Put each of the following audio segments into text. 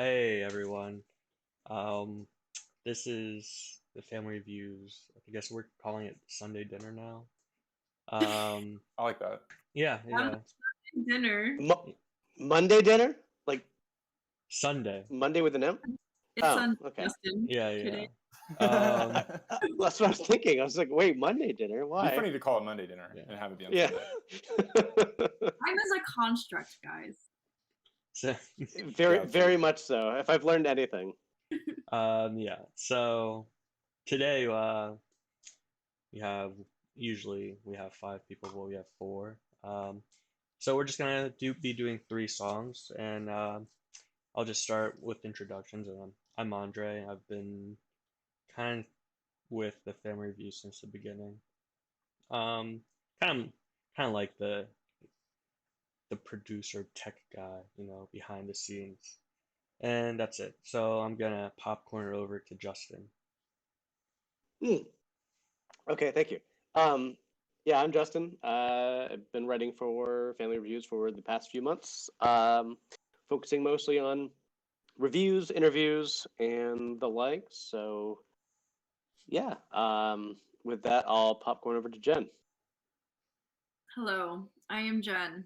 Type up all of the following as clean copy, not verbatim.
Hey everyone. Um, this is the family reviews. I guess we're calling it Sunday dinner now. Um, I like that. yeah, I'm yeah. dinner. Mo Monday dinner? Like Sunday. Monday with an M? It's Oh, Sunday, okay. Justin. Yeah, Today. yeah. Um, That's what I was thinking. I was like, wait, Monday dinner? It'd be Why? funny to call it Monday dinner yeah. and have it be on Yeah. Sunday. Time is a construct, guys. So, Very, Yeah, very true. much so. If I've learned anything. yeah. So today, we have usually we have five people, but we have four. So we're just gonna be doing three songs, and I'll just start with introductions. And I'm Andre. I've been kind of with the family review since the beginning. Um, kind of, kind of like the producer tech guy, behind the scenes. And that's it. So I'm gonna popcorn it over to Justin. Hmm. Okay, thank you. Um, yeah, I'm Justin. I've been writing for Family Reviews for the past few months, focusing mostly on reviews, interviews, and the like. So, yeah, with that, I'll popcorn over to Jen. Hello, I am Jen.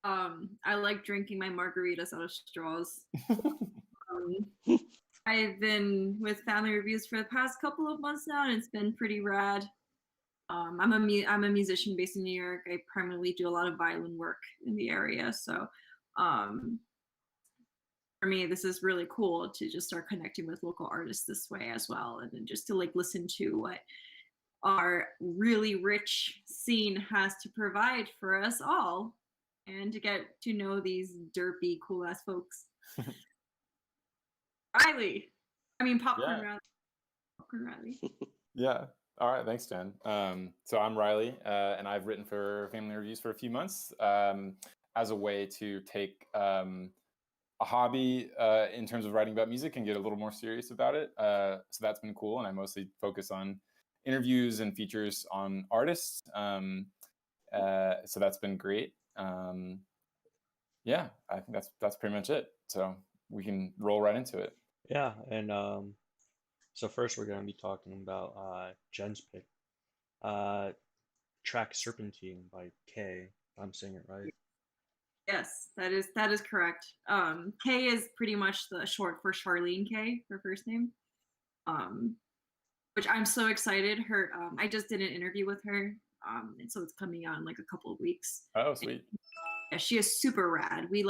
I like drinking my margaritas out of straws. Um, I've been with Family Reviews for the past couple of months now, and it's been pretty rad. I'm a musician based in New York. I primarily do a lot of violin work in the area, so um, for me, this is really cool to just start connecting with local artists this way as well, and then just to like listen to what our really rich scene has to provide for us all, and to get to know these derpy, cool ass folks. Riley, I mean Yeah. Popcorn Riley. Yeah. All right. Thanks, Jen. So I'm Riley, and I've written for Family Reviews for a few months as a way to take a hobby in terms of writing about music and get a little more serious about it. So that's been cool, and I mostly focus on interviews and features on artists. So that's been great. Yeah, I think that's pretty much it. So we can roll right into it. Yeah, and so first we're gonna be talking about Jen's pick, uh, track "Serpentine" by K. I'm saying it right. Yes, that is correct. K is pretty much the short for Charlene K, her first name. Um, which I'm so excited. I just did an interview with her, and so it's coming out in like a couple of weeks. Oh, sweet. Yeah, she is super rad. We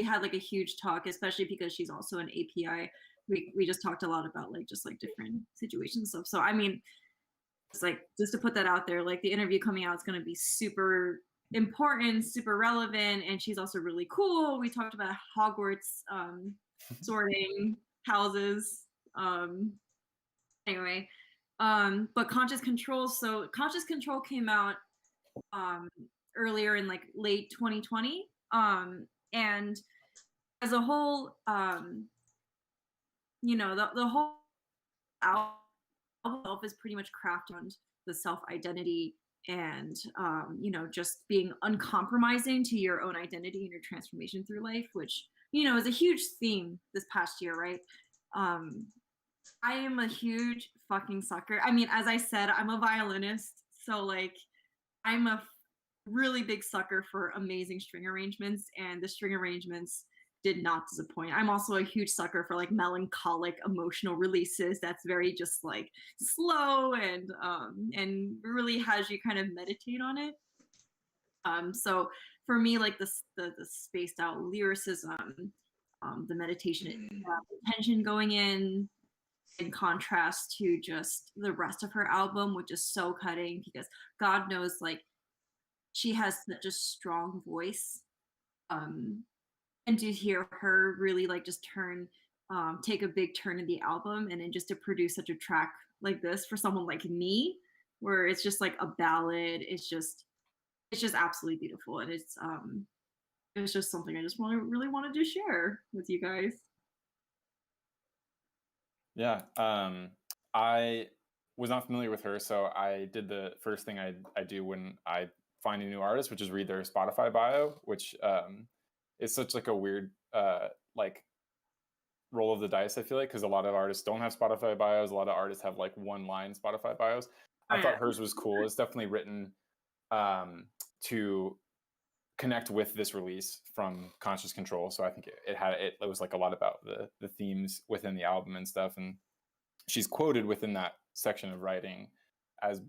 had like a huge talk, especially because she's also an API. We just talked a lot about like just like different situations and stuff. So I mean, it's like just to put that out there, like the interview coming out is going to be super important, super relevant, and she's also really cool. We talked about Hogwarts sorting houses. Um, anyway, but Conscious Control. So Conscious Control came out um, earlier in like late 2020, and as a whole, the whole album itself is pretty much crafted on the self identity and just being uncompromising to your own identity and your transformation through life, which is a huge theme this past year, right? um I am a huge fucking sucker. I mean, as I said, I'm a violinist, so like I'm a really big sucker for amazing string arrangements, and the string arrangements did not disappoint. I'm also a huge sucker for like melancholic emotional releases that's very just like slow and really has you kind of meditate on it. So for me, like the spaced out lyricism, the meditation, tension going in contrast to just the rest of her album, which is so cutting because God knows, like, she has such a strong voice. Um, and to hear her really like just take a big turn in the album, and then just to produce such a track like this for someone like me, where it's just like a ballad, it's just absolutely beautiful, and it's just something I just really wanted to share with you guys. Yeah. I was not familiar with her, so I did the first thing I do when I find a new artist, which is read their Spotify bio, which is such like a weird like roll of the dice, I feel like, because a lot of artists don't have Spotify bios. A lot of artists have like one line Spotify bios. I thought hers was cool. It's definitely written to connect with this release from Conscious Control. So I think it was like a lot about the themes within the album and stuff. And she's quoted within that section of writing as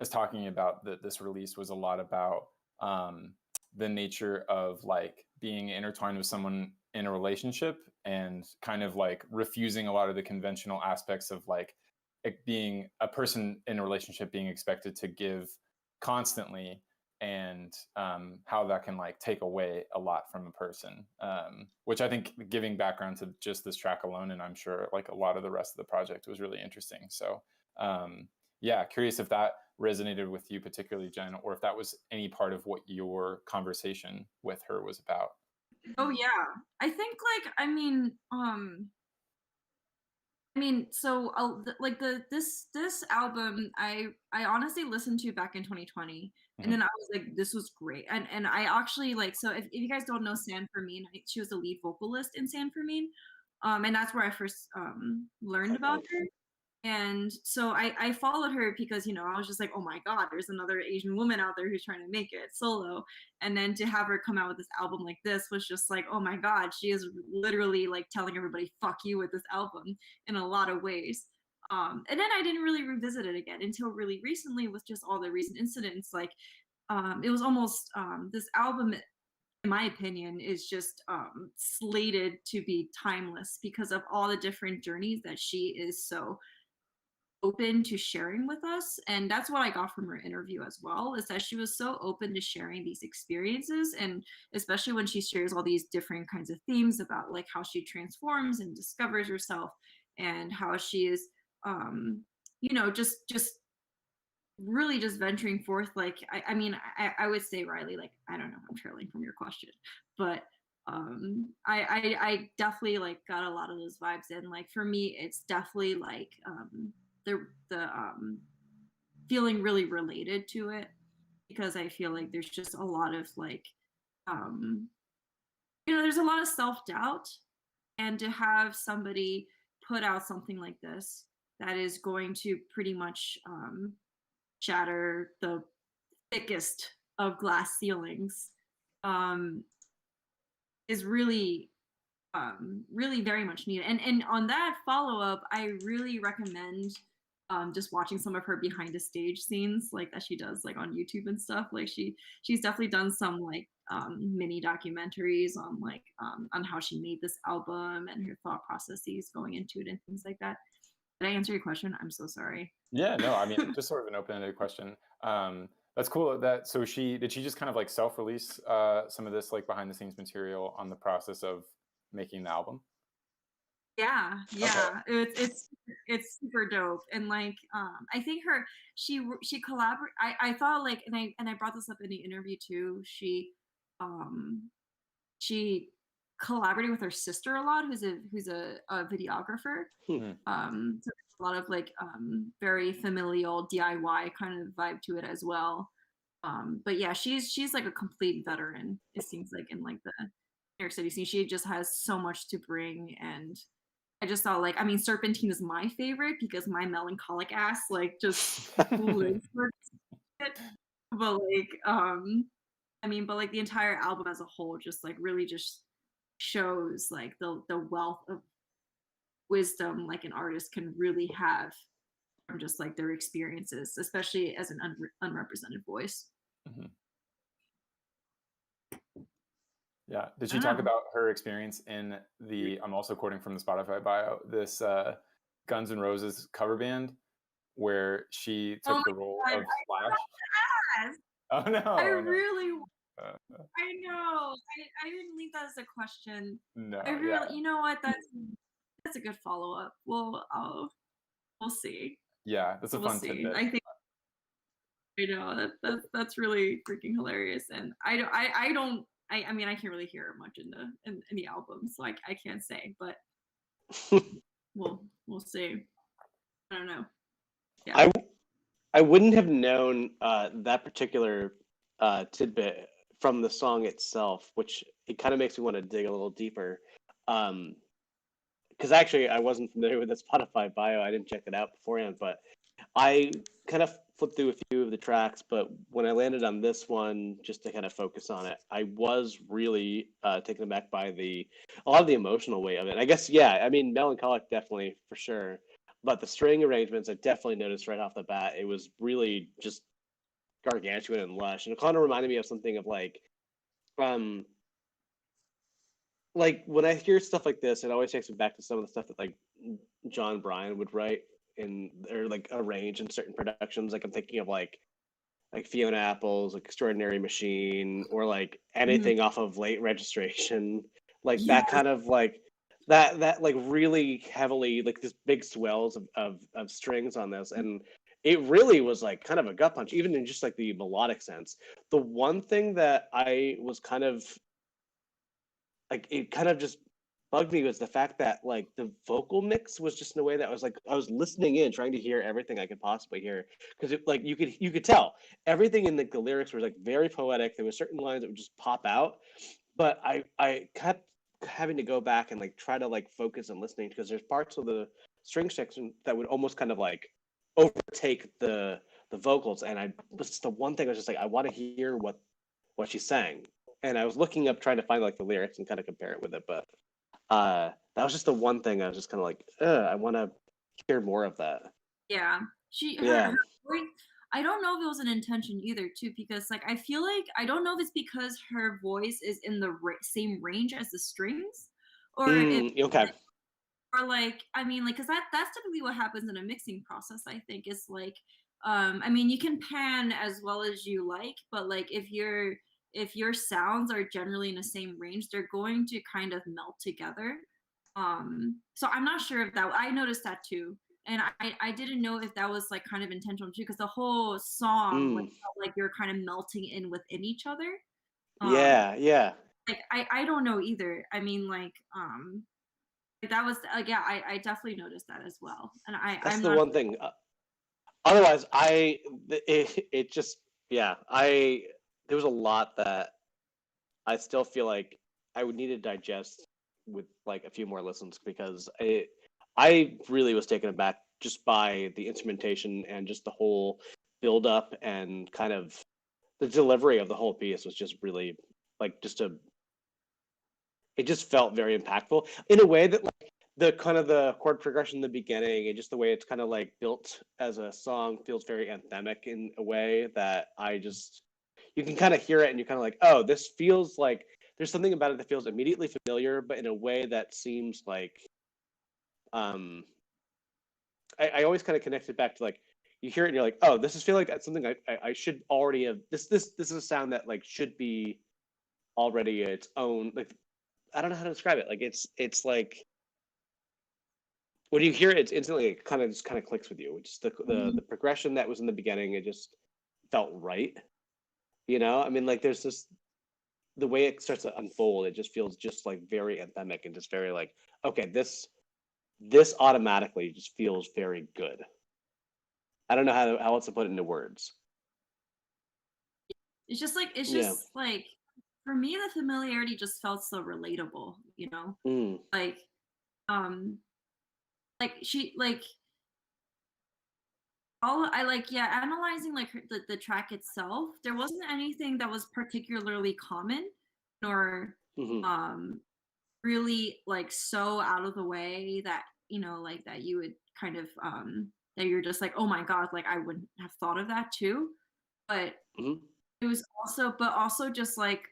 talking about that this release was a lot about the nature of like being intertwined with someone in a relationship and kind of like refusing a lot of the conventional aspects of like it being a person in a relationship being expected to give constantly, and how that can like take away a lot from a person, which I think giving background to just this track alone, and I'm sure like a lot of the rest of the project, was really interesting. So yeah, curious if that resonated with you particularly, Jen, or if that was any part of what your conversation with her was about. Oh yeah, I think like so like this album I honestly listened to back in 2020, and then I was like, this was great, and I actually like, so if you guys don't know San Fermin, she was the lead vocalist in San Fermin, and that's where I first learned about her. And so I followed her because, you know, I was just like, oh my God, there's another Asian woman out there who's trying to make it solo. And then to have her come out with this album like this was just like, oh my God, she is literally like telling everybody, fuck you with this album in a lot of ways. And then I didn't really revisit it again until really recently with just all the recent incidents. Like it was almost this album, in my opinion, is just slated to be timeless because of all the different journeys that she is so open to sharing with us. And that's what I got from her interview as well, is that she was so open to sharing these experiences, and especially when she shares all these different kinds of themes about like how she transforms and discovers herself, and how she is you know, just really just venturing forth. Like I mean, I would say, Riley, like, I don't know, I'm trailing from your question, but I definitely like got a lot of those vibes. And like for me, it's definitely like the feeling really related to it, because I feel like there's just a lot of like you know, there's a lot of self-doubt, and to have somebody put out something like this that is going to pretty much shatter the thickest of glass ceilings is really really very much needed. And on that follow-up, I really recommend just watching some of her behind the stage scenes like that she does like on YouTube and stuff. Like she's definitely done some like mini documentaries on like on how she made this album and her thought processes going into it and things like that. Did I answer your question? I'm so sorry. Yeah, no, I mean, just sort of an open-ended question. That's cool. Did she just kind of like self-release some of this like behind the scenes material on the process of making the album? Yeah, it's super dope. And like I think she collaborate. I thought like, and I brought this up in the interview too. She collaborated with her sister a lot, who's a videographer. So there's a lot of like very familial DIY kind of vibe to it as well. But yeah, she's like a complete veteran, it seems like, in like the New York City scene. She just has so much to bring. And I just thought, like, I mean, Serpentine is my favorite because my melancholic ass like just lives for it. But like I mean, but like the entire album as a whole just like really just shows like the wealth of wisdom like an artist can really have from just like their experiences, especially as an unrepresented voice. Mm-hmm. Yeah. Did she talk about her experience in the, I'm also quoting from the Spotify bio, this Guns N' Roses cover band where she took the role of Slash? Oh no. I really I know. I didn't leave that as a question. No. I really, you know what? That's a good follow-up. We'll see. Yeah, that's a fun tidbit. I think I know that's really freaking hilarious. And I mean, I can't really hear much in the album, so I can't say, but we'll see. I don't know. Yeah. I wouldn't have known that particular tidbit from the song itself, which it kind of makes me want to dig a little deeper. because actually I wasn't familiar with the Spotify bio. I didn't check it out beforehand, but I kind of flipped through a few of the tracks. But when I landed on this one, just to kind of focus on it, I was really taken aback by a lot of the emotional weight of it. I guess, yeah, I mean, melancholic definitely for sure, but the string arrangements I definitely noticed right off the bat. It was really just gargantuan and lush, and it kind of reminded me of something of um like when I hear stuff like this, it always takes me back to some of the stuff that like John Bryan would write in or like arrange in certain productions. Like I'm thinking of like Fiona Apple's like Extraordinary Machine or like Mhm. anything off of Late Registration, like Yeah. that kind of like that like really heavily like this big swells of strings on this, and it really was like kind of a gut punch, even in just like the melodic sense. The one thing that I was kind of like it kind of just bugged me was the fact that like the vocal mix was just in a way that was like I was listening in trying to hear everything I could possibly hear because it like you could tell everything in the lyrics were like very poetic. There were certain lines that would just pop out, but I kept having to go back and like try to like focus and listening because there's parts of the string section that would almost kind of like overtake the vocals, and I was the one thing I was just like I want to hear what she's saying, and I was looking up trying to find like the lyrics and kind of compare it with it, but that was just the one thing I was just kind of like, I want to hear more of that. Yeah. Yeah. Her voice, I don't know if it was an intention either too, because like I feel like I don't know if it's because her voice is in the same range as the strings, or if Okay. or like I mean like because that's typically what happens in a mixing process. I think is like I mean you can pan as well as you like, but like if your sounds are generally in the same range, they're going to kind of melt together. So I'm not sure if that I noticed that too. And I didn't know if that was like kind of intentional too, because the whole song like Mm. felt like you're kind of melting in within each other. Um, Yeah. Yeah. like I don't know either. I mean like that was yeah, I definitely noticed that as well. And That's I'm the not one thing. Otherwise, it just yeah. There was a lot that I still feel like I would need to digest with like a few more listens because I really was taken aback just by the instrumentation and just the whole build up and kind of the delivery of the whole piece was just really like just a it just felt very impactful in a way that like the kind of the chord progression in the beginning and just the way it's kind of like built as a song feels very anthemic in a way that I just you can kind of hear it and you're kind of like, oh, this feels like there's something about it that feels immediately familiar, but in a way that seems like um I always kind of connect it back to like you hear it and you're like, oh, this is feel like that's something I should already have this is a sound that like should be already its own like I don't know how to describe it. Like it's like when you hear it, it's instantly it kind of just kind of clicks with you. It's just the progression that was in the beginning. It just felt right. You know, I mean, like there's this the way it starts to unfold. It just feels just like very anthemic and just very like okay, this automatically just feels very good. I don't know how else to put it into words. it's Yeah. just like for me the familiarity just felt so relatable, you know? Mm. Like um she like all I like yeah, analyzing like the track itself, there wasn't anything that was particularly common nor Hmm. um really like so out of the way that you know like that you would kind of that you're just like oh my god like I wouldn't have thought of that too, but Hmm. it was also but also just like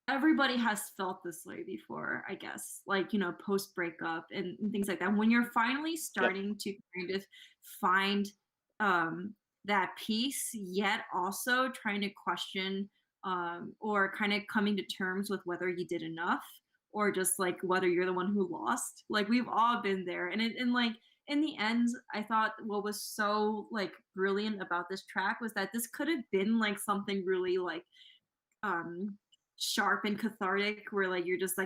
everybody has felt this way before, I guess, like you know post breakup and things like that when you're finally Yep. starting to kind of find um that peace yet also trying to question or kind of coming to terms with whether you did enough or just like whether you're the one who lost, like we've all been there. And like in the end I thought what was so like brilliant about this track was that this could have been like something really like um sharp and cathartic where like you're just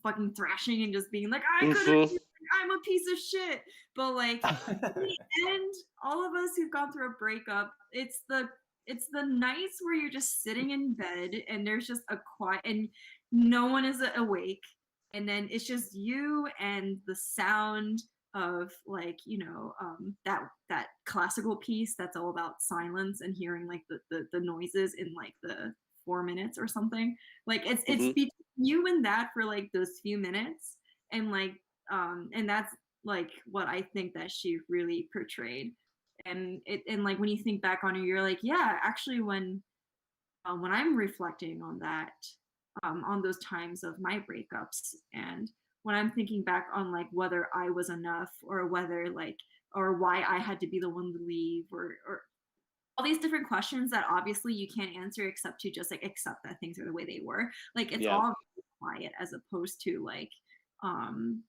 fucking thrashing and just being like I could have Hmm. I'm a piece of shit, but like in the end all of us who've gone through a breakup, it's the nights where you're just sitting in bed and there's just a quiet and no one is awake and then it's just you and the sound of like that classical piece that's all about silence and hearing like the noises in like the 4 minutes or something. Like it's Hmm. between you and that for like those few minutes, and like and that's like what I think that she really portrayed. And like when you think back on it, you're like, yeah, actually when I'm reflecting on that, on those times of my breakups, and when I'm thinking back on like whether I was enough, or whether like, or why I had to be the one to leave, or all these different questions that obviously you can't answer except to just like accept that things are the way they were. Like it's Yeah. all quiet as opposed to um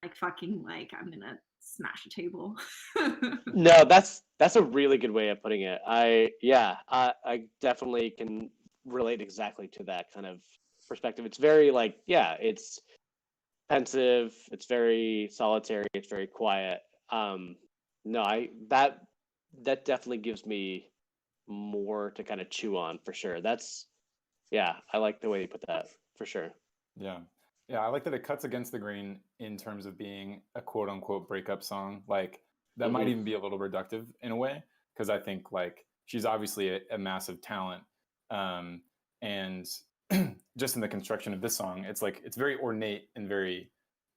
like fucking like I'm gonna smash a table. No, that's a really good way of putting it. I definitely can relate exactly to that kind of perspective. It's very like, yeah, it's pensive, it's very solitary, it's very quiet. Um, no, I that definitely gives me more to kind of chew on for sure. That's yeah, I like the way you put that for sure. Yeah. Yeah, I like that it cuts against the grain in terms of being a quote unquote breakup song. Like that might Hmm. even be a little reductive in a way, because I think like she's obviously a massive talent. Um, and just in the construction of this song, it's like it's very ornate and very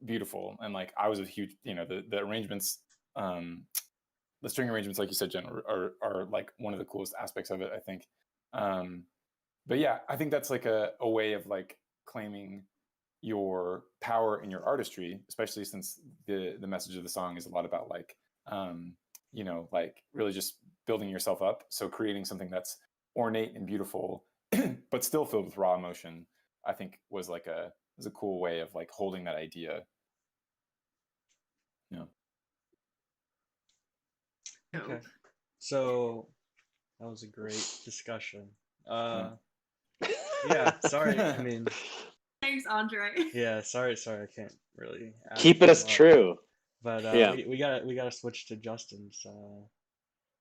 beautiful. And like I was a huge, the arrangements, the string arrangements, like you said, Jen, are like one of the coolest aspects of it, I think. Um, but yeah, I think that's like a way of like claiming your power in your artistry, especially since the message of the song is a lot about like like really just building yourself up. So creating something that's ornate and beautiful, but still filled with raw emotion, I think was a cool way of like holding that idea. Yeah. Okay. So that was a great discussion. Yeah. Yeah, sorry. I mean, Thanks, Andre. yeah, sorry, I can't really add Keep it too as much. true. But Yeah. we gotta switch to Justin's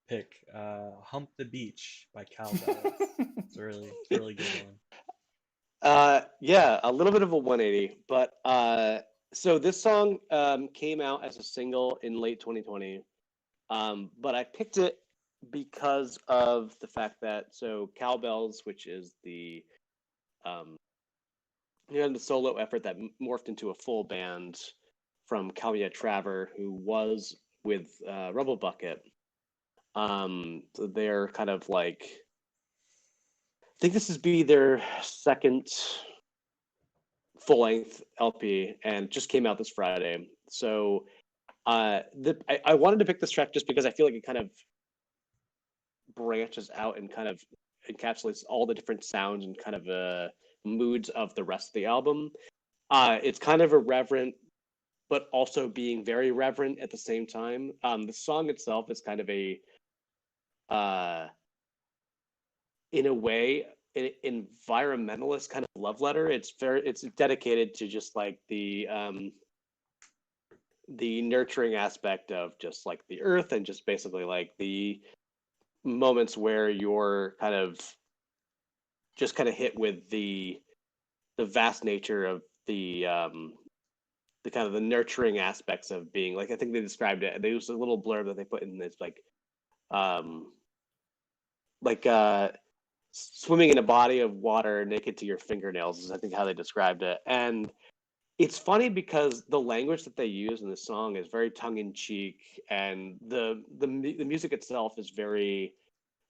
pick. Hump the Beach by Cowbells. It's a really good one. Yeah, a little bit of a 180, but so this song came out as a single in late 2020. But I picked it because of the fact that so Cowbells, which is um, the solo effort that morphed into a full band from Kalia Traver, who was with Rebel Bucket. So they're kind of like I think this is be their second full length LP, and just came out this Friday. So I wanted to pick this track just because I feel like it kind of branches out and kind of encapsulates all the different sounds and kind of moods of the rest of the album. It's kind of irreverent, but also being very reverent at the same time. The song itself is kind of uh, in a way, an environmentalist kind of love letter. It's dedicated to just like the nurturing aspect of just like the earth and just basically like the moments where you're kind of just kind of hit with the vast nature of the kind of the nurturing aspects of being like I think they described it. They used a little blurb that they put in this um like swimming in a body of water naked to your fingernails is I think how they described it. And it's funny because the language that they use in the song is very tongue in cheek, and the music itself is very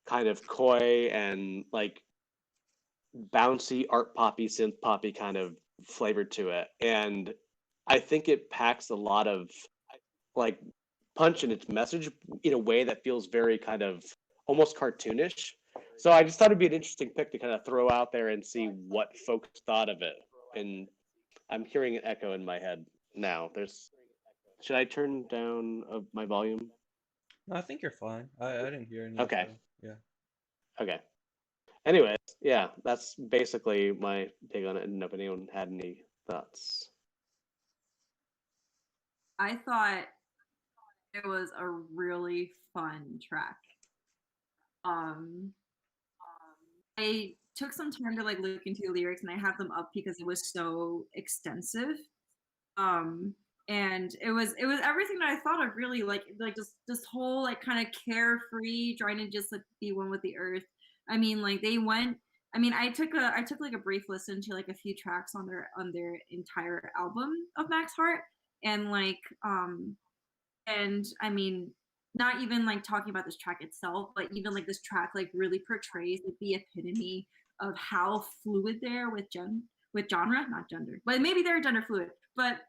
kind of coy and like bouncy art poppy synth poppy kind of flavor to it. And I think it packs a lot of like punch in its message in a way that feels very kind of almost cartoonish. So I just thought it'd be an interesting pick to kind of throw out there and see what folks thought of it. And I'm hearing an echo in my head now. There's should I turn down my volume? No, I think you're fine. I didn't hear any Okay. echo. Yeah. Okay. Anyways, yeah, that's basically my take on it. I didn't know if anyone had any thoughts. I thought it was a really fun track. Um, I took some time to like look into the lyrics, and I have them up because it was so extensive. And it was everything that I thought of, really, like just this whole like kind of carefree, trying to just like be one with the earth. I mean, like they went. I mean, I took like a brief listen to like a few tracks on their entire album of Max Heart, and and I mean, not even like talking about this track itself, but even like this track like really portrays like the epitome of how fluid they're with genre, not gender, but maybe they're gender fluid, but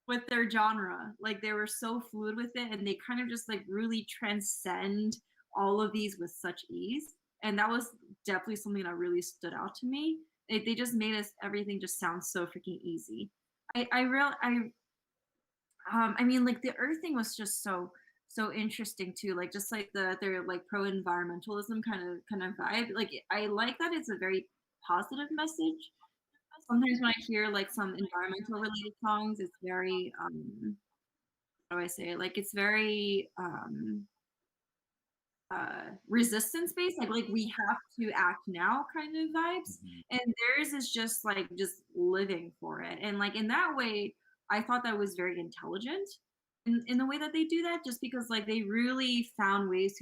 with their genre, like they were so fluid with it, and they kind of just like really transcend all of these with such ease. And that was definitely something that really stood out to me. They just made us everything just sound so freaking easy. I mean, like the earth thing was just so interesting too. Like just like their like pro environmentalism kind of vibe. Like I like that it's a very positive message. Sometimes when I hear like some environmental related songs, it's very how do I say it? Like it's very resistance based, like we have to act now kind of vibes. And theirs is just living for it. And like in that way, I thought that was very intelligent in the way that they do that, just because like they really found ways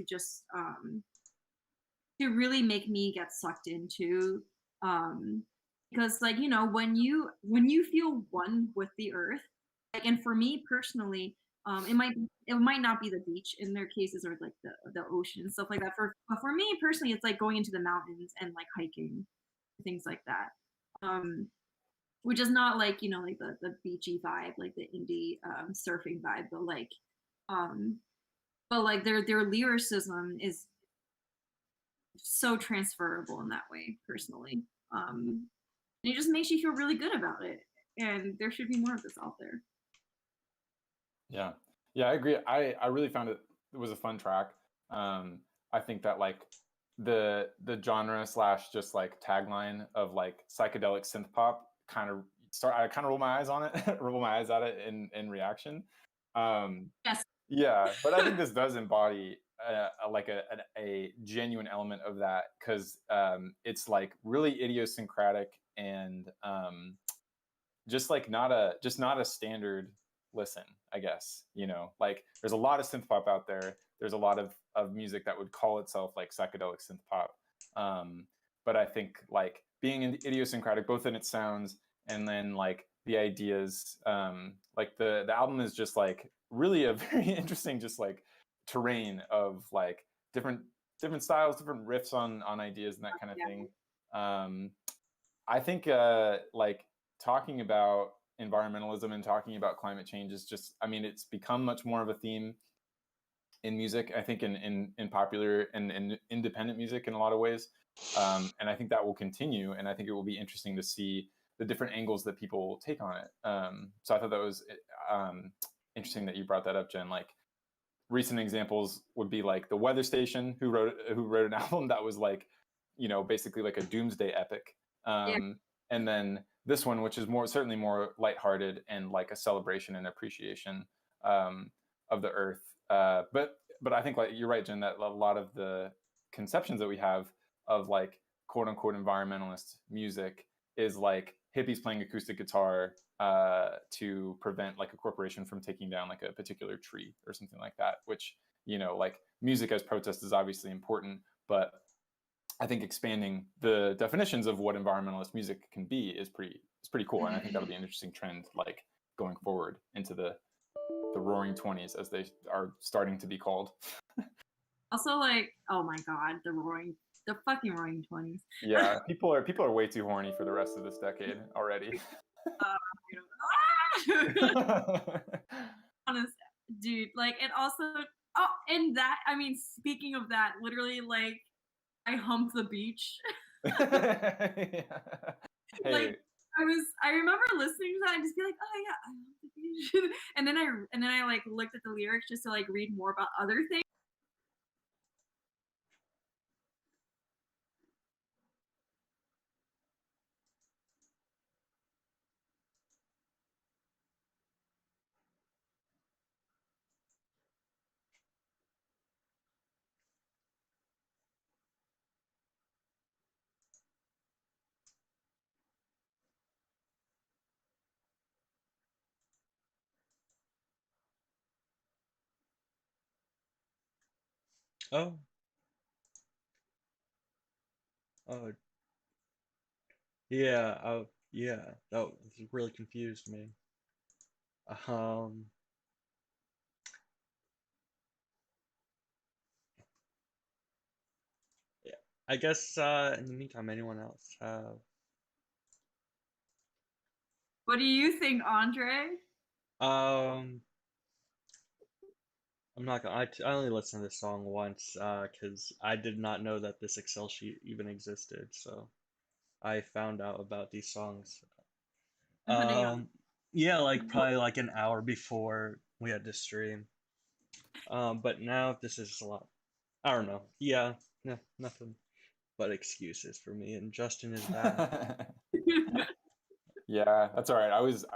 to really make me get sucked into, um because like when you feel one with the earth, like, and for me personally, it might not be the beach in their cases, or like the ocean and stuff like that. But for me personally, it's like going into the mountains and like hiking, things like that. Which is not like like the beachy vibe, like the indie surfing vibe, um but like their lyricism is so transferable in that way, personally. And it just makes you feel really good about it. And there should be more of this out there. Yeah, yeah, I agree. I really found it was a fun track. I think that like the genre slash just like tagline of like psychedelic synth pop I kind of roll my eyes on it, roll my eyes at it in reaction. Yes. Yeah, but I think this does embody like a genuine element of that, because it's like really idiosyncratic and just not a standard listen, I guess. Like there's a lot of synth pop out there. There's a lot of music that would call itself like psychedelic synth pop. But I think like being idiosyncratic both in its sounds and then like the ideas, like the album is just like really a very interesting just like terrain of like different styles, different riffs on ideas and that kind of Yeah. thing. I think like talking about environmentalism and talking about climate change is just, I mean, it's become much more of a theme in music, I think, in popular and in independent music in a lot of ways. And I think that will continue. And I think it will be interesting to see the different angles that people take on it. So I thought that was interesting that you brought that up, Jen. Like recent examples would be like the Weather Station, who wrote an album that was like, basically like a doomsday epic. Yeah. And then this one, which is certainly more lighthearted and like a celebration and appreciation of the earth. But I think like you're right, Jen, that a lot of the conceptions that we have of like quote unquote environmentalist music is like hippies playing acoustic guitar to prevent like a corporation from taking down like a particular tree or something like that. Which like music as protest is obviously important, but I think expanding the definitions of what environmentalist music can be is pretty cool, and I think that'll be an interesting trend, like going forward into the Roaring 20s, as they are starting to be called. Also, like, oh my god, the fucking roaring 20s. Yeah, people are way too horny for the rest of this decade already. Honest, dude. Like, and also, oh, and that, I mean, speaking of that, literally, like, I humped the beach. Hey. Like, I remember listening to that and just be like, oh yeah, I humped the beach. and then I like looked at the lyrics just to like read more about other things. Oh, oh, yeah. Oh, yeah. That really confused me. Um, yeah. I guess in the meantime, anyone else have? What do you think, Andre? Um, I'm not gonna. I only listened to this song once, because I did not know that this Excel sheet even existed. So I found out about these songs. I'm putting on. Yeah, like probably like an hour before we had to stream. But now this is a lot. I don't know. Yeah, no, nothing but excuses for me. And Justin is back. Yeah, that's all right. I was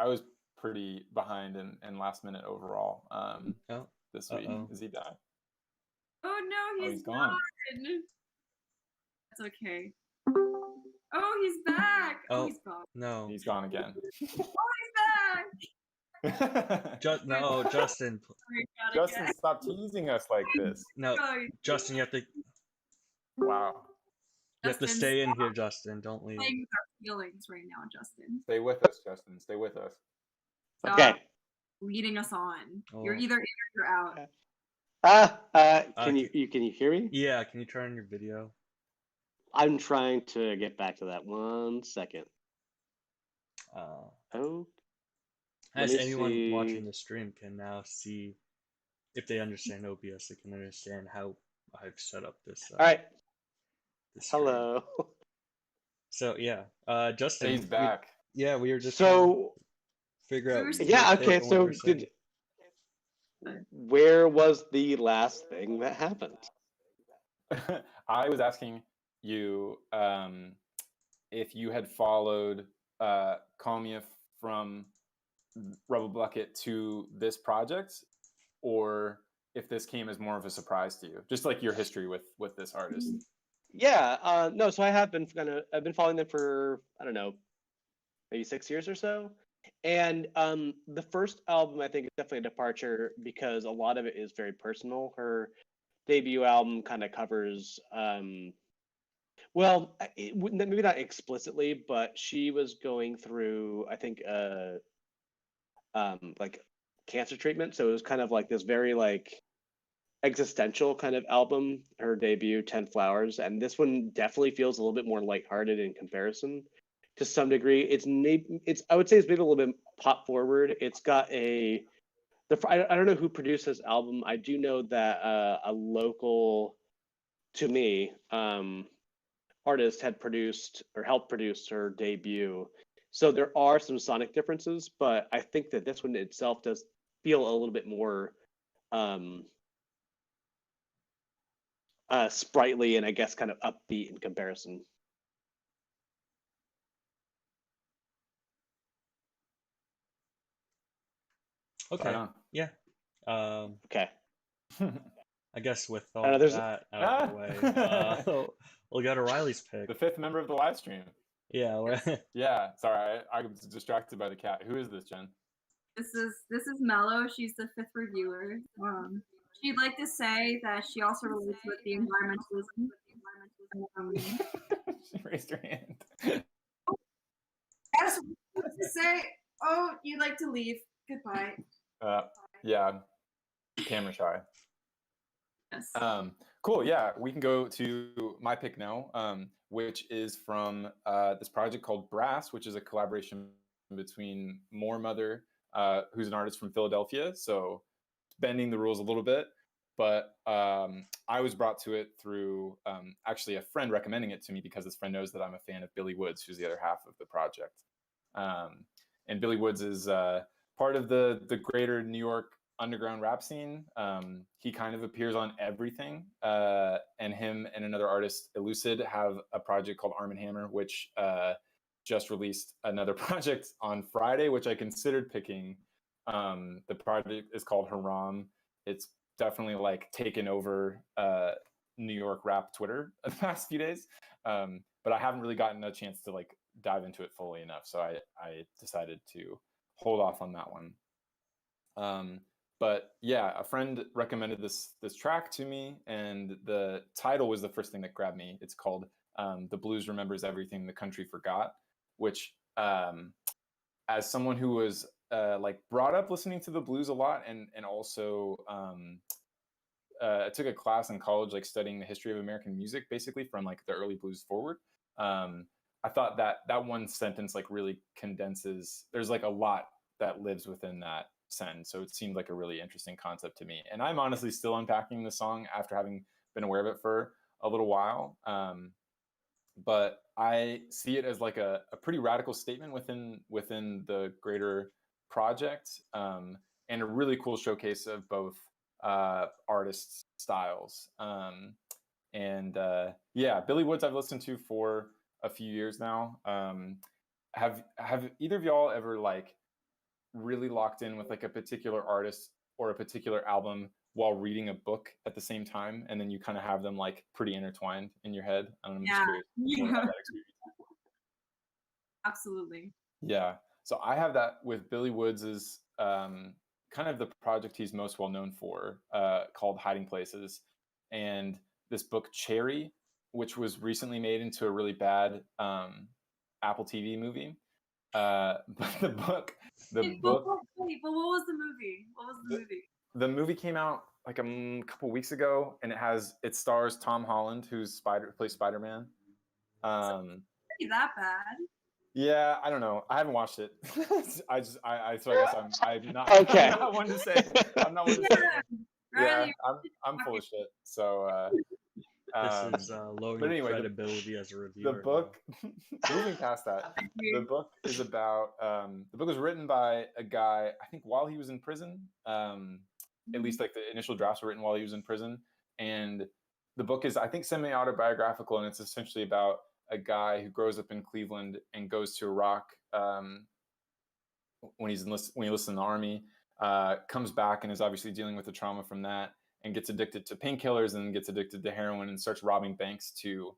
pretty behind and last minute overall Oh, this week. uh-oh. Is he back? Oh no, Oh, he's he's gone. gone. That's okay. Oh, he's back. Oh, Oh, he's gone. no. He's gone again. Oh, he's back. No, Justin. Sorry, God, Justin, again. stop teasing us like this. No, Oh, Justin, Wow. you have to Justin, stay in stop here, Justin. Don't leave. playing with our feelings right now, Justin. Stay with us, Justin. Stay with us. Stop Okay. leading us on. You're Oh. either in or you're out. Can you hear me? Yeah, can you turn on your video? I'm trying to get back to that. 1 second. Oh, let As me anyone watching see. the stream can now see, if they understand OBS, they can understand how I've set up this All right. this stream. Hello. So yeah, Justin, He's back. we were just trying to So figure out yeah, your take okay. on what you So were saying. where was the last thing that happened? I was asking you if you had followed Kamia from Rebel Bucket to this project, or if this came as more of a surprise to you, just like your history with this artist. Yeah, no. So I've been following them for, I don't know, maybe 6 years or so. And the first album, I think, is definitely a departure because a lot of it is very personal. Her debut album kind of covers, well, maybe not explicitly, but she was going through, I think, like cancer treatment. So it was kind of like this very like existential kind of album. Her debut, 10 Flowers, and this one definitely feels a little bit more lighthearted in comparison to some degree. It's I would say it's maybe a little bit pop forward. It's got I don't know who produced this album. I do know that a local to me artist had produced or helped produce her debut. So there are some sonic differences, but I think that this one itself does feel a little bit more um, sprightly and I guess kind of upbeat in comparison. Okay, Right on. yeah. Okay. I guess with I all don't know, there's that out of the way, we'll go to Riley's pick. The fifth member of the live stream. Yeah. Yeah, sorry, I was distracted by the cat. Who is this, Jen? This is Mello. She's the fifth reviewer. She'd like to say that she also relates with the environmentalism. She raised her hand. Yes, to say, oh, you'd like to leave. Goodbye. Yeah, camera shy. Yes. Cool. Yeah, we can go to my pick now, which is from this project called Brass, which is a collaboration between More Mother, who's an artist from Philadelphia. So bending the rules a little bit, but I was brought to it through actually a friend recommending it to me because this friend knows that I'm a fan of Billy Woods, who's the other half of the project. And Billy Woods is part of the greater New York underground rap scene. He kind of appears on everything, and him and another artist, Elucid, have a project called Arm & Hammer, which just released another project on Friday, which I considered picking. The project is called Haram. It's definitely like taken over New York rap Twitter the past few days, but I haven't really gotten a chance to like dive into it fully enough, so I decided to hold off on that one. But yeah, a friend recommended this track to me, and the title was the first thing that grabbed me. It's called "The Blues Remembers Everything the Country Forgot," which, as someone who was like brought up listening to the blues a lot, and also I took a class in college, like studying the history of American music, basically from like the early blues forward. I thought that one sentence like really condenses. There's like a lot that lives within that sentence, so it seemed like a really interesting concept to me. And I'm honestly still unpacking the song after having been aware of it for a little while. But I see it as like a pretty radical statement within the greater project, and a really cool showcase of both artists' styles. And yeah, Billy Woods I've listened to for a few years now. Have either of y'all ever like really locked in with like a particular artist or a particular album while reading a book at the same time, and then you kind of have them like pretty intertwined in your head? I'm just Yeah. curious. If you have that experience. Absolutely. Yeah. So I have that with Billy Woods's kind of the project he's most well known for, called Hiding Places, and this book Cherry, which was recently made into a really bad Apple TV movie. But the book, Wait, but what was the movie? What was the movie? the movie came out like a couple weeks ago, and it stars Tom Holland, who's plays Spider-Man. Pretty that bad. Yeah, I don't know. I haven't watched it. So I guess I'm not. Okay. I'm not one to say. I'm not one to say. Yeah, Riley, I'm full of shit. So, This is lowering but your anyway, credibility as a the reviewer. book. Moving past that, the book is about. The book was written by a guy, I think, while he was in prison. At least like the initial drafts were written while he was in prison, and the book is, I think, semi-autobiographical, and it's essentially about a guy who grows up in Cleveland and goes to Iraq when he enlists in the army, comes back and is obviously dealing with the trauma from that, and gets addicted to painkillers and gets addicted to heroin and starts robbing banks to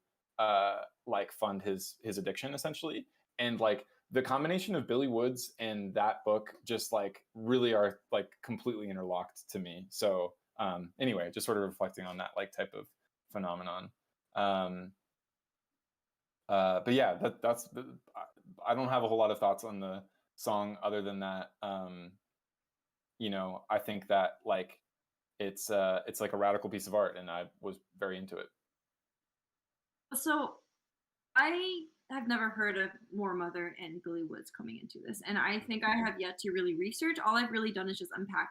like fund his addiction essentially. And like the combination of Billy Woods and that book just like really are like completely interlocked to me. So anyway, just sort of reflecting on that like type of phenomenon. But yeah, that's I don't have a whole lot of thoughts on the song other than that. I think that like it's like a radical piece of art, and I was very into it. So I have never heard of War Mother and Billy Woods coming into this, and I think I have yet to really research. All I've really done is just unpack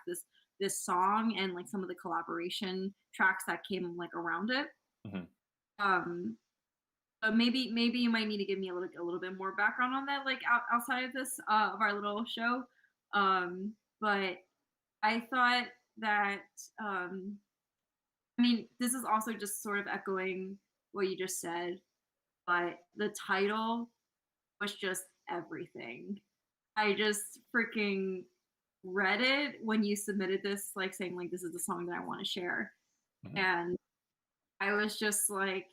this song and like some of the collaboration tracks that came like around it. Mm-hmm. But maybe you might need to give me a little bit more background on that, like outside of this of our little show. But I thought that I mean, this is also just sort of echoing what you just said, but the title was just everything. I just freaking read it when you submitted this, like saying like this is the song that I want to share, Mm-hmm. and I was just like,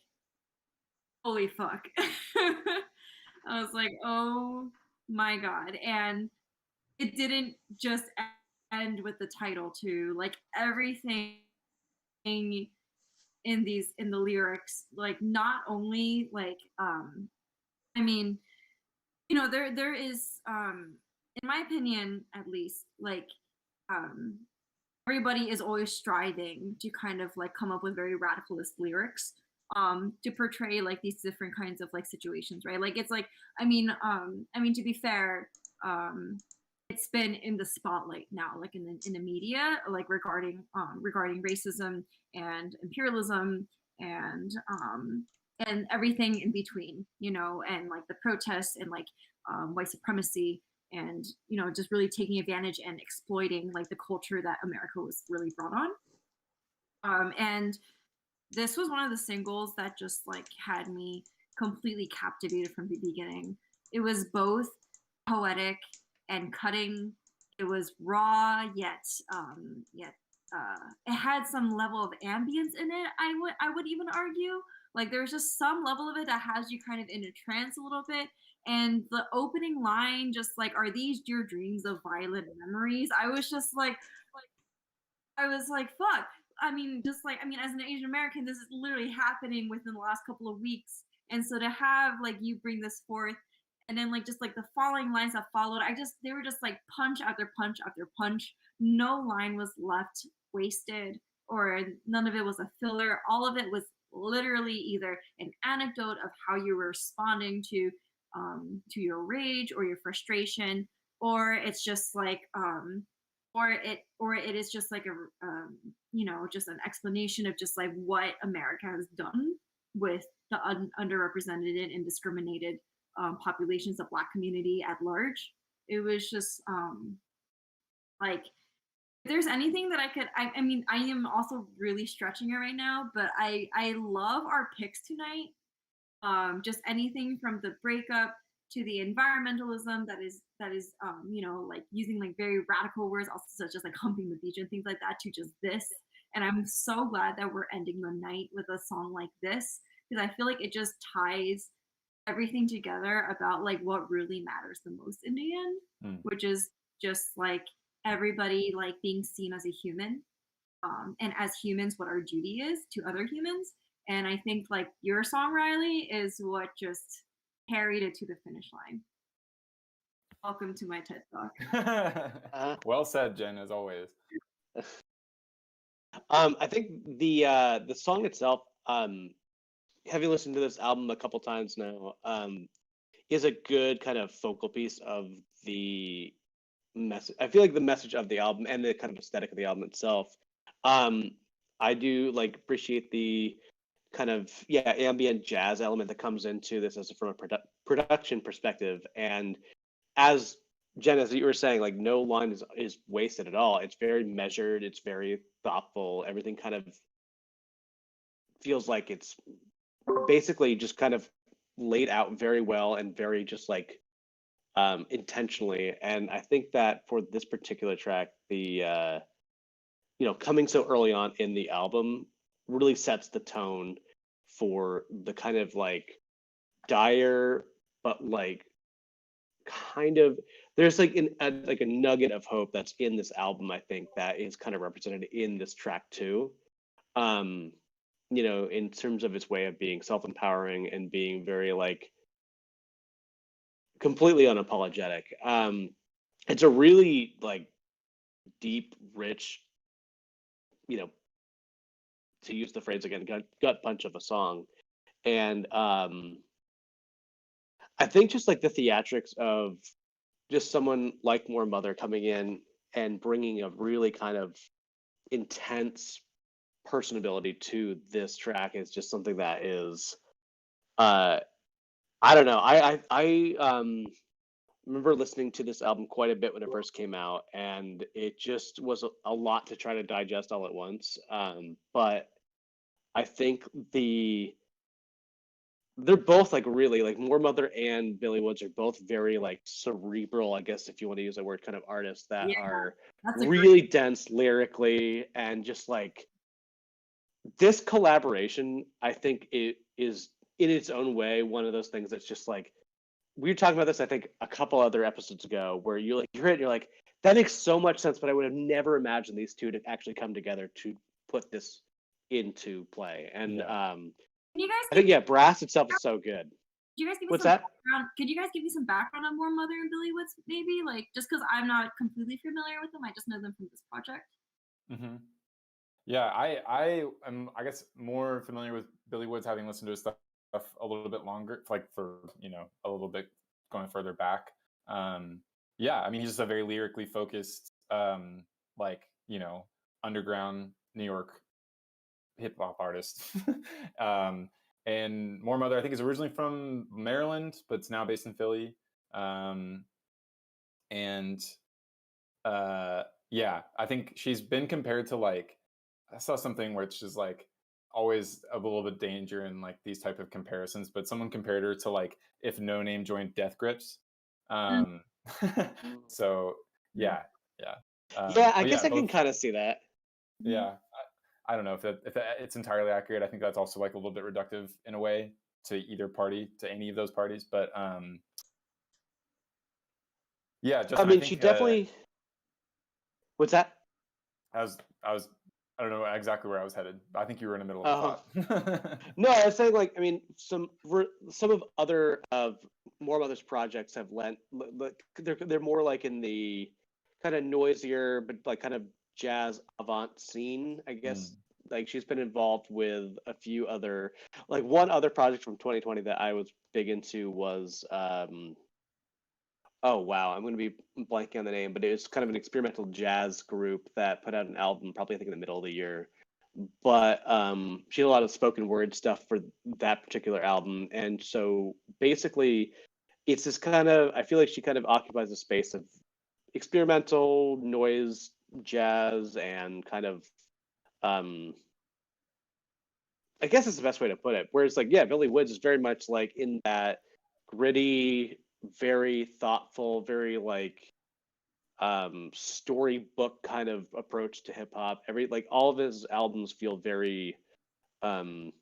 holy fuck. I was like, oh my god. And it didn't just end with the title too. Like everything in the lyrics, like not only like I mean, there is in my opinion at least, like um everybody is always striving to kind of like come up with very radicalist lyrics to portray like these different kinds of like situations, right? Like it's like I mean to be fair, it's been in the spotlight now, like in the media, like regarding racism and imperialism and everything in between, and like the protests and like white supremacy and just really taking advantage and exploiting like the culture that America was really brought on. And this was one of the singles that just like had me completely captivated from the beginning. It was both poetic and cutting. It was raw yet it had some level of ambience in it. I would even argue, like there's just some level of it that has you kind of in a trance a little bit. And the opening line, just like, "Are these your dreams of violent memories?" I was just like I was like, fuck. I mean, as an Asian American, this is literally happening within the last couple of weeks. And so to have like you bring this forth and then like just like the following lines that followed, they were just like punch after punch after punch. No line was left wasted or none of it was a filler. All of it was literally either an anecdote of how you were responding to your rage or your frustration, or it's just like or it is just like a just an explanation of just like what America has done with the underrepresented and discriminated populations of Black community at large. It was just like if there's anything that I mean, I am also really stretching it right now, but I love our picks tonight. Just anything from the breakup to the environmentalism that is like using like very radical words, also such as like humping the beach and things like that, to just this. And I'm so glad that we're ending the night with a song like this, because I feel like it just ties everything together about like what really matters the most in the end, which is just like everybody like being seen as a human, and as humans what our duty is to other humans. And I think like your song, Riley, is what just carried it to the finish line. Welcome to my TED Talk. Well said, Jen, as always. I think the song itself, having listened to this album a couple times now, is a good kind of focal piece of the message. I feel like the message of the album and the kind of aesthetic of the album itself. I do like appreciate the kind of ambient jazz element that comes into this from a production perspective. And as Jen, as you were saying, like no line is wasted at all. It's very measured. It's very thoughtful. Everything kind of feels like it's basically just kind of laid out very well and very just like intentionally. And I think that for this particular track, the coming so early on in the album really sets the tone for the kind of like dire but like kind of there's like a nugget of hope that's in this album. I think that is kind of represented in this track too, in terms of its way of being self-empowering and being very like completely unapologetic. It's a really like deep, rich, to use the phrase again, gut punch of a song. And I think just like the theatrics of just someone like More Mother coming in and bringing a really kind of intense personability to this track is just something that is, I don't know. I remember listening to this album quite a bit when it first came out, and it just was a lot to try to digest all at once. But I think they're both like really like More Mother and Billy Woods are both very like cerebral, I guess if you want to use a word, kind of artists that are really dense lyrically, and just like this collaboration, I think it is in its own way one of those things that's just like, we were talking about this I think a couple other episodes ago, where you hear it and you're like, that makes so much sense, but I would have never imagined these two to actually come together to put this into play. And Can you guys I think Brass itself is so good. Could you guys give me What's some that? background? Could you guys give me some background on More Mother and Billy Woods, maybe? Like, just because I'm not completely familiar with them, I just know them from this project. Mm-hmm. Yeah, I am, I guess, more familiar with Billy Woods, having listened to his stuff a little bit longer, like for a little bit going further back. Yeah, I mean, he's just a very lyrically focused, like underground New York hip hop artist. And More Mother, I think, is originally from Maryland, but it's now based in Philly. Yeah, I think she's been compared to, like, I saw something where it's just like always a little bit danger in like these type of comparisons, but someone compared her to like if No Name joined Death Grips. So yeah. I guess I can kind of see that. Yeah, I don't know if it's entirely accurate. I think that's also like a little bit reductive in a way to either party, to any of those parties. But yeah, just I mean, she definitely. What's that? I was I don't know exactly where I was headed. I think you were in the middle of Oh. a thought. No, I was saying like I mean some of other of more of others projects have lent they're more like in the kind of noisier but like kind of jazz avant scene, I guess. Mm. Like she's been involved with a few other like one other project from 2020 that I was big into was oh wow, I'm going to be blanking on the name, but it was kind of an experimental jazz group that put out an album probably I think in the middle of the year. But she had a lot of spoken word stuff for that particular album, and so basically, it's this kind of I feel like she kind of occupies a space of experimental noise, jazz, and kind of um, I guess it's the best way to put it. Whereas like yeah, Billy Woods is very much like in that gritty, very thoughtful, very like storybook kind of approach to hip hop. Every like all of his albums feel very um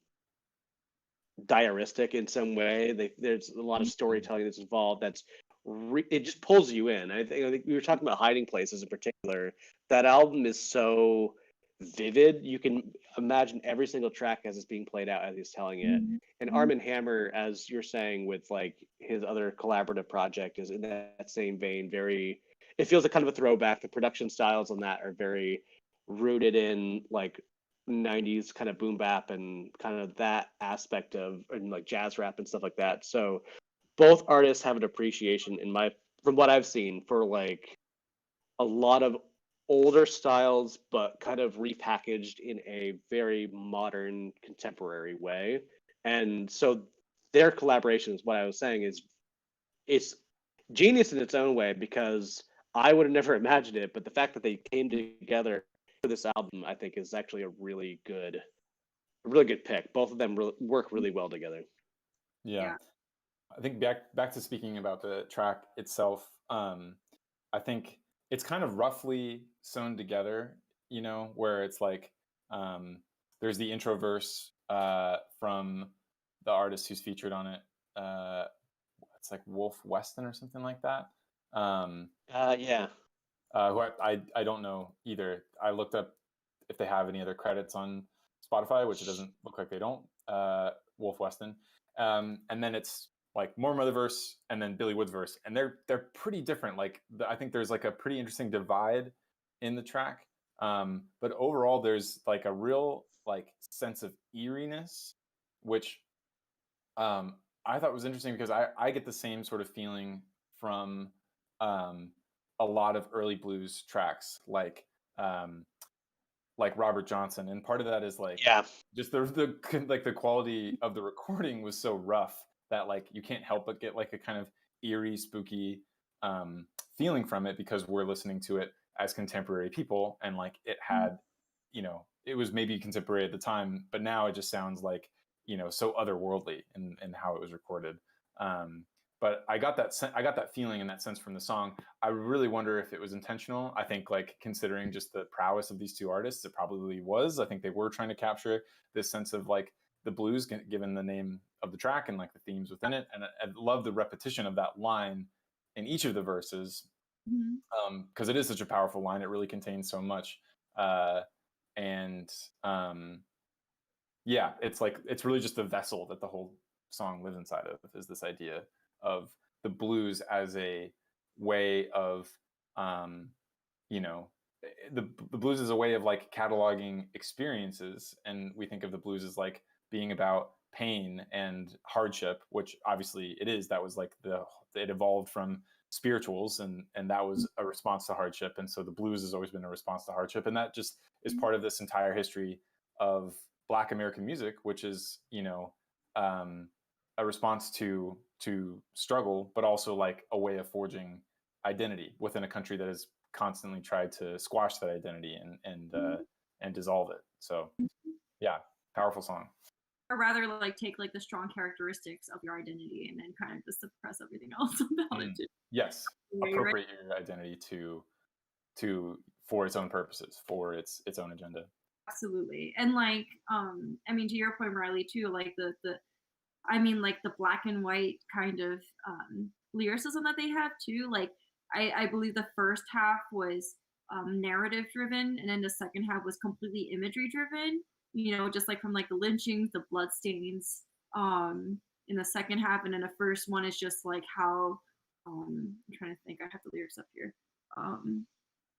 diaristic in some way. There's a lot of storytelling that's involved. It just pulls you in. I think we were talking about Hiding Places in particular. That album is so vivid. You can imagine every single track as it's being played out as he's telling it. And Armand Hammer, as you're saying, with like his other collaborative project, is in that same vein. Very, it feels like kind of a throwback. The production styles on that are very rooted in like 90s kind of boom bap and kind of that aspect of and like jazz rap and stuff like that. So both artists have an appreciation in my from what I've seen for like a lot of older styles but kind of repackaged in a very modern contemporary way. And so their collaboration is what I was saying is it's genius in its own way because I would have never imagined it, but the fact that they came together for this album, I think, is actually a really good pick. Both of them work really well together. Yeah. I think back to speaking about the track itself. I think it's kind of roughly sewn together, you know, where it's like there's the intro verse from the artist who's featured on it. It's like Wolf Weston or something like that. Yeah. Who I don't know either. I looked up if they have any other credits on Spotify, which it doesn't look like they don't. Wolf Weston, and then it's like more Motherverse and then Billy Woods verse, and they're pretty different. Like I think there's like a pretty interesting divide in the track, but overall there's like a real like sense of eeriness, which I thought was interesting because I get the same sort of feeling from um, a lot of early blues tracks, like Robert Johnson, and part of that is like Yeah. just the like the quality of the recording was so rough that like you can't help but get like a kind of eerie, spooky feeling from it because we're listening to it as contemporary people, and like it had, you know, it was maybe contemporary at the time, but now it just sounds like, you know, so otherworldly in how it was recorded. But I got that feeling and that sense from the song. I really wonder if it was intentional. I think like considering just the prowess of these two artists, it probably was. I think they were trying to capture this sense of like the blues, given the name of the track and like the themes within it. And I love the repetition of that line in each of the verses because it is such a powerful line. It really contains so much. And yeah, it's like it's really just the vessel that the whole song lives inside of, is this idea of the blues as a way of you know, the blues is a way of like cataloging experiences, and we think of the blues as like being about pain and hardship, which obviously it is. That was like it evolved from spirituals, and that was a response to hardship, and so the blues has always been a response to hardship, and that just is part of this entire history of Black American music, which is, you know, a response to struggle, but also like a way of forging identity within a country that has constantly tried to squash that identity and dissolve it. So yeah, powerful song. Or rather, like take like the strong characteristics of your identity and then kind of just suppress everything else about it too. Yes, Yeah, appropriate your identity to for its own purposes, for its own agenda. Absolutely. And like I mean, to your point, Riley, too, like the I mean, like the black and white kind of lyricism that they have too. Like I believe the first half was narrative driven, and then the second half was completely imagery driven. You know, just like from like the lynchings, the bloodstains, in the second half, and then the first one is just like how I'm trying to think. I have the lyrics up here.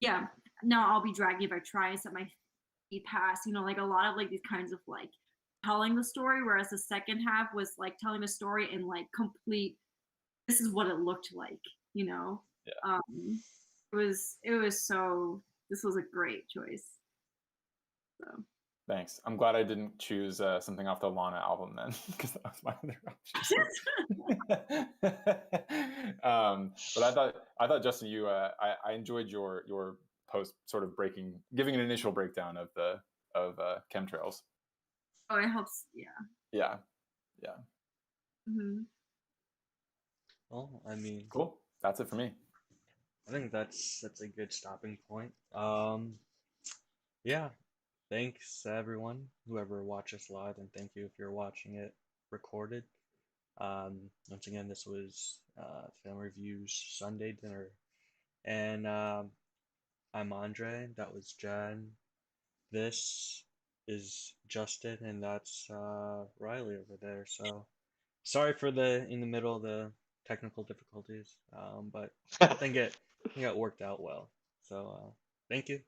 Yeah, now I'll be dragging if I try and set my feet past. You know, like a lot of like these kinds of like telling the story, whereas the second half was like telling the story in like complete. This is what it looked like. You know. Yeah. It was so. This was a great choice. So. Thanks. I'm glad I didn't choose something off the Lana album then, because that was my other option. But I thought Justin, you I enjoyed your post sort of giving an initial breakdown of chemtrails. Oh, it helps. Yeah. Yeah. Mm-hmm. Well, I mean, Cool. That's it for me. I think that's a good stopping point. Yeah. Thanks everyone, whoever watched us live, and thank you if you're watching it recorded. Once again, this was Family Reviews Sunday dinner, and I'm Andre. That was Jen. This is Justin, and that's Riley over there. So sorry for the in the middle of the technical difficulties, but I think it worked out well. So thank you.